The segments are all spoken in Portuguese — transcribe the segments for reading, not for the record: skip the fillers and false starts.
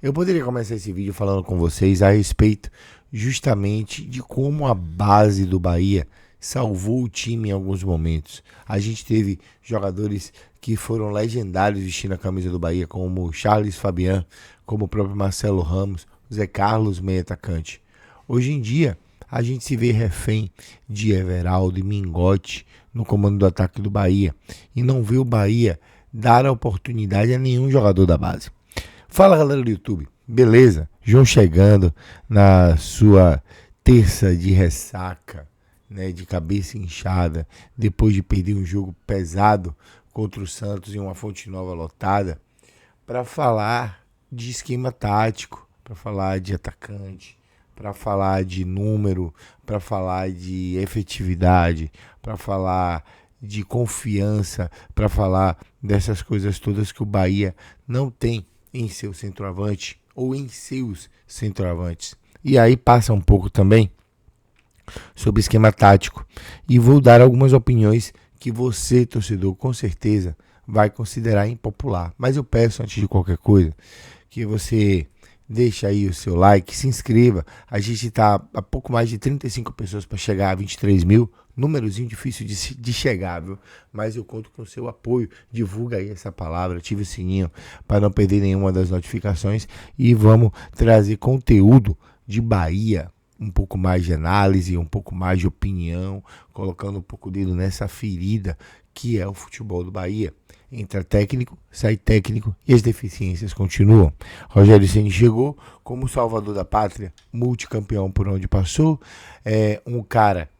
Eu poderia começar esse vídeo falando com vocês a respeito justamente de como a base do Bahia salvou o time em alguns momentos. A gente teve jogadores que foram legendários vestindo a camisa do Bahia, como Charles Fabian, como o próprio Marcelo Ramos, Zé Carlos, meio atacante. Hoje em dia, a gente se vê refém de Everaldo e Mingote no comando do ataque do Bahia e não vê o Bahia dar a oportunidade a nenhum jogador da base. Fala, galera do YouTube, beleza? João chegando na sua terça de ressaca, né, de cabeça inchada, depois de perder um jogo pesado contra o Santos em uma Fonte Nova lotada, para falar de esquema tático, para falar de atacante, para falar de número, para falar de efetividade, para falar de confiança, para falar dessas coisas todas que o Bahia não tem em seu centroavante ou em seus centroavantes. E aí passa um pouco também sobre esquema tático e vou dar algumas opiniões que você, torcedor, com certeza vai considerar impopular. Mas eu peço, antes de qualquer coisa, que você deixe aí o seu like, se inscreva. A gente está a pouco mais de 35 pessoas para chegar a 23 mil. Númerozinho difícil de chegar, viu? Mas eu conto com o seu apoio. Divulga aí essa palavra, ative o sininho para não perder nenhuma das notificações. E vamos trazer conteúdo de Bahia, um pouco mais de análise, um pouco mais de opinião, colocando um pouco dedo nessa ferida que é o futebol do Bahia. Entra técnico, sai técnico e as deficiências continuam. Rogério Ceni chegou como salvador da pátria, multicampeão por onde passou, um cara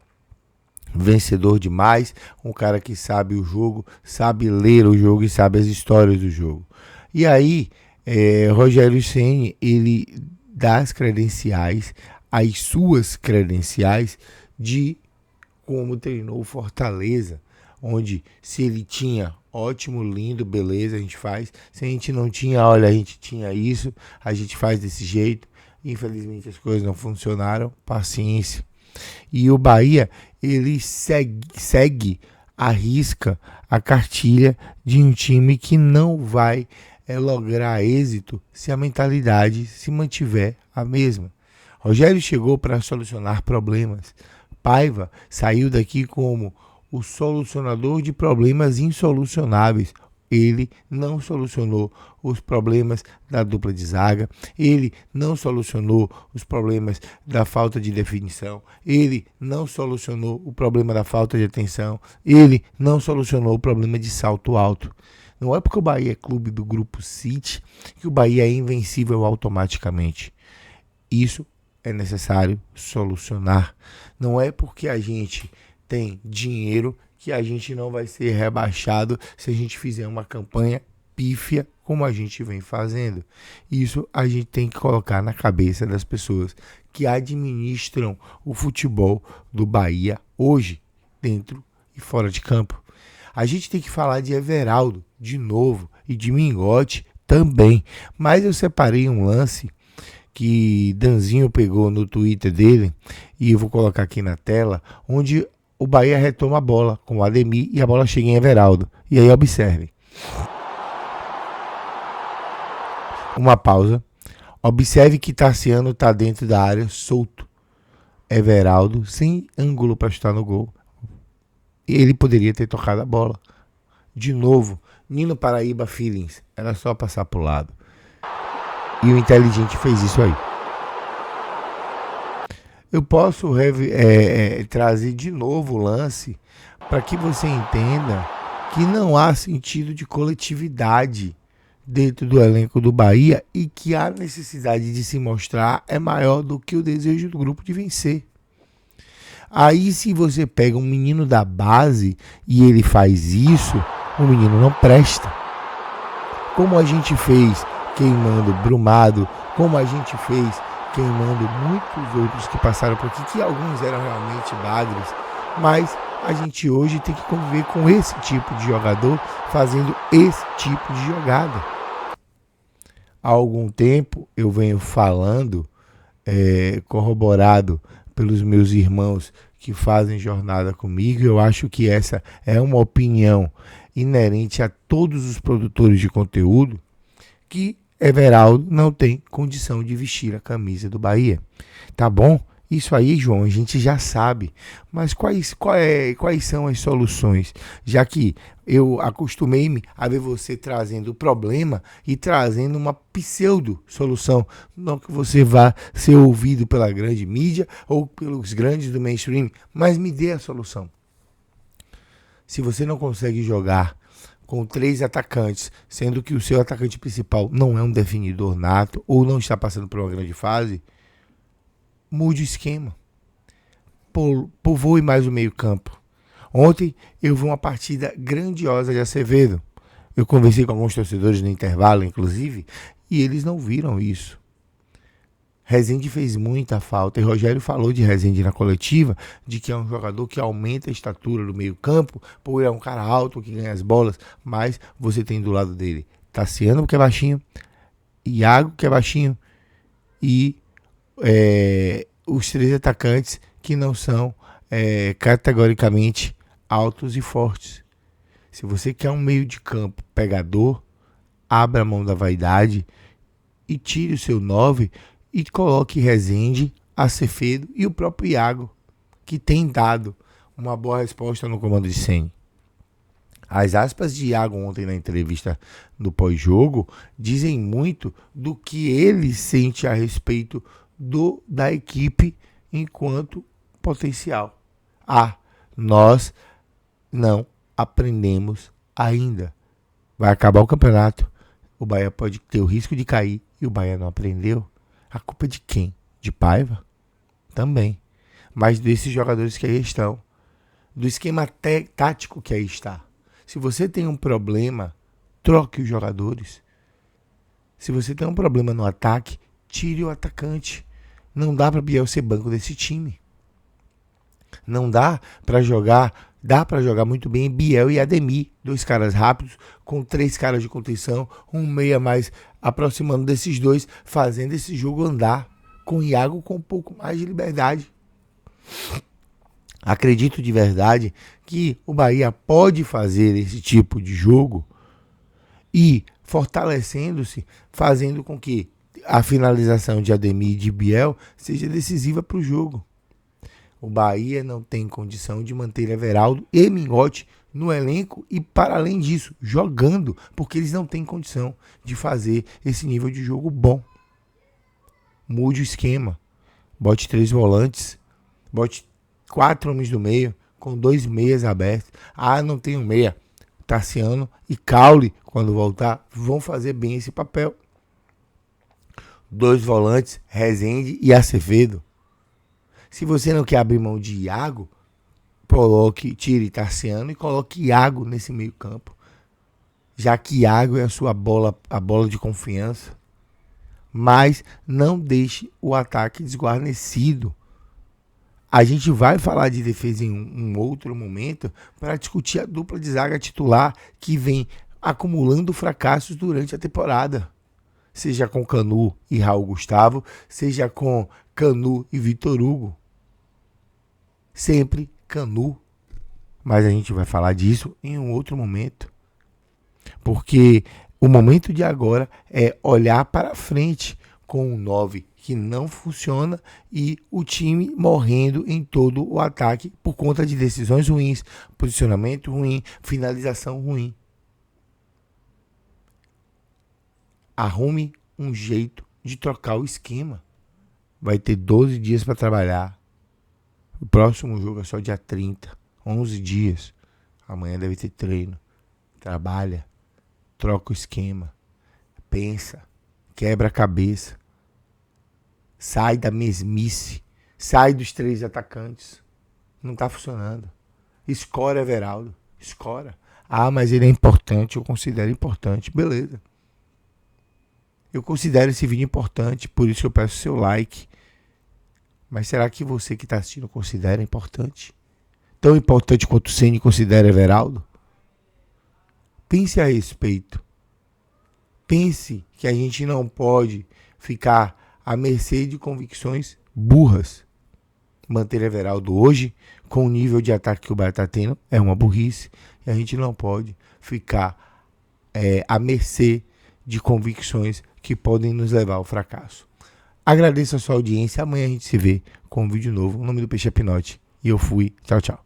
vencedor demais, um cara que sabe o jogo, sabe ler o jogo e sabe as histórias do jogo. E aí, Rogério Ceni, ele dá as credenciais, as suas credenciais de como treinou o Fortaleza, onde se ele tinha ótimo, lindo, beleza, a gente faz. Se a gente não tinha, olha, a gente tinha isso, a gente faz desse jeito. Infelizmente as coisas não funcionaram, paciência. E o Bahia, ele segue à risca a cartilha de um time que não vai lograr êxito se a mentalidade se mantiver a mesma. Rogério chegou para solucionar problemas. Paiva saiu daqui como o solucionador de problemas insolucionáveis. Ele não solucionou os problemas da dupla de zaga, ele não solucionou os problemas da falta de definição, ele não solucionou o problema da falta de atenção, ele não solucionou o problema de salto alto. Não é porque o Bahia é clube do Grupo City que o Bahia é invencível automaticamente. Isso é necessário solucionar. Não é porque a gente tem dinheiro que a gente não vai ser rebaixado se a gente fizer uma campanha pífia como a gente vem fazendo. Isso a gente tem que colocar na cabeça das pessoas que administram o futebol do Bahia hoje, dentro e fora de campo. A gente tem que falar de Everaldo de novo e de Mingote também, mas eu separei um lance que Danzinho pegou no Twitter dele e eu vou colocar aqui na tela, onde o Bahia retoma a bola com o Ademir e a bola chega em Everaldo. E aí observem. Uma pausa. Observe que Tassiano está dentro da área, solto. Everaldo, sem ângulo para chutar no gol. Ele poderia ter tocado a bola. De novo, Nino Paraíba feelings. Era só passar para o lado. E o inteligente fez isso aí. Eu posso trazer de novo o lance para que você entenda que não há sentido de coletividade dentro do elenco do Bahia e que a necessidade de se mostrar é maior do que o desejo do grupo de vencer. Aí se você pega um menino da base e ele faz isso, o menino não presta. Como a gente fez queimando Brumado, como a gente fez queimando muitos outros que passaram por aqui, que alguns eram realmente bagres, mas a gente hoje tem que conviver com esse tipo de jogador, fazendo esse tipo de jogada. Há algum tempo eu venho falando, corroborado pelos meus irmãos que fazem jornada comigo, eu acho que essa é uma opinião inerente a todos os produtores de conteúdo, que Everaldo não tem condição de vestir a camisa do Bahia. Tá bom? Isso aí, João, a gente já sabe. Mas quais são as soluções? Já que eu acostumei-me a ver você trazendo o problema e trazendo uma pseudo-solução. Não que você vá ser ouvido pela grande mídia ou pelos grandes do mainstream, mas me dê a solução. Se você não consegue jogar com 3 atacantes, sendo que o seu atacante principal não é um definidor nato ou não está passando por uma grande fase, mude o esquema. Povoe mais o meio campo. Ontem eu vi uma partida grandiosa de Acevedo. Eu conversei com alguns torcedores no intervalo, inclusive, e eles não viram isso. Rezende fez muita falta, e Rogério falou de Rezende na coletiva, de que é um jogador que aumenta a estatura do meio campo, por é um cara alto que ganha as bolas, mas você tem do lado dele Tassiano, que é baixinho, Iago, que é baixinho, e os 3 atacantes que não são categoricamente altos e fortes. Se você quer um meio de campo pegador, abra a mão da vaidade e tire o seu 9 e coloque Rezende, Acevedo e o próprio Iago, que tem dado uma boa resposta no comando de Ceni. As aspas de Iago ontem na entrevista no pós-jogo dizem muito do que ele sente a respeito da equipe enquanto potencial. Nós não aprendemos ainda. Vai acabar o campeonato, o Bahia pode ter o risco de cair e o Bahia não aprendeu. A culpa é de quem? De Paiva? Também. Mas desses jogadores que aí estão. Do esquema tático que aí está. Se você tem um problema, troque os jogadores. Se você tem um problema no ataque, tire o atacante. Não dá para Biel ser banco desse time. Não dá para jogar. Dá para jogar muito bem Biel e Ademir, 2 caras rápidos, com 3 caras de contenção, um meia mais aproximando desses 2, fazendo esse jogo andar, com Iago com um pouco mais de liberdade. Acredito de verdade que o Bahia pode fazer esse tipo de jogo e fortalecendo-se, fazendo com que a finalização de Ademir e de Biel seja decisiva para o jogo. O Bahia não tem condição de manter Everaldo e Mingote no elenco e, para além disso, jogando, porque eles não têm condição de fazer esse nível de jogo bom. Mude o esquema. Bote 3 volantes, bote 4 homens do meio, com 2 meias abertos. Não tem um meia. Tassiano e Caule, quando voltar, vão fazer bem esse papel. 2 volantes, Rezende e Acevedo. Se você não quer abrir mão de Iago, tire Tassiano e coloque Iago nesse meio campo. Já que Iago é a bola de confiança. Mas não deixe o ataque desguarnecido. A gente vai falar de defesa em um outro momento para discutir a dupla de zaga titular que vem acumulando fracassos durante a temporada. Seja com Canu e Raul Gustavo, seja com Canu e Vitor Hugo. Sempre Canu. Mas a gente vai falar disso em um outro momento. Porque o momento de agora é olhar para frente com um 9 que não funciona e o time morrendo em todo o ataque por conta de decisões ruins, posicionamento ruim, finalização ruim. Arrume um jeito de trocar o esquema. Vai ter 12 dias para trabalhar. O próximo jogo é só dia 30, 11 dias. Amanhã deve ter treino. Trabalha, troca o esquema, pensa, quebra a cabeça. Sai da mesmice, sai dos 3 atacantes. Não tá funcionando. Escora Everaldo, escora. Mas ele é importante, eu considero importante. Beleza. Eu considero esse vídeo importante, por isso eu peço seu like. Mas será que você que está assistindo considera importante? Tão importante quanto o Ceni considera Everaldo? Pense a respeito. Pense que a gente não pode ficar à mercê de convicções burras. Manter Everaldo hoje, com o nível de ataque que o Bahia está tendo, é uma burrice. E a gente não pode ficar à mercê de convicções que podem nos levar ao fracasso. Agradeço a sua audiência. Amanhã a gente se vê com um vídeo novo. O nome do peixe é Pinote. E eu fui. Tchau, tchau.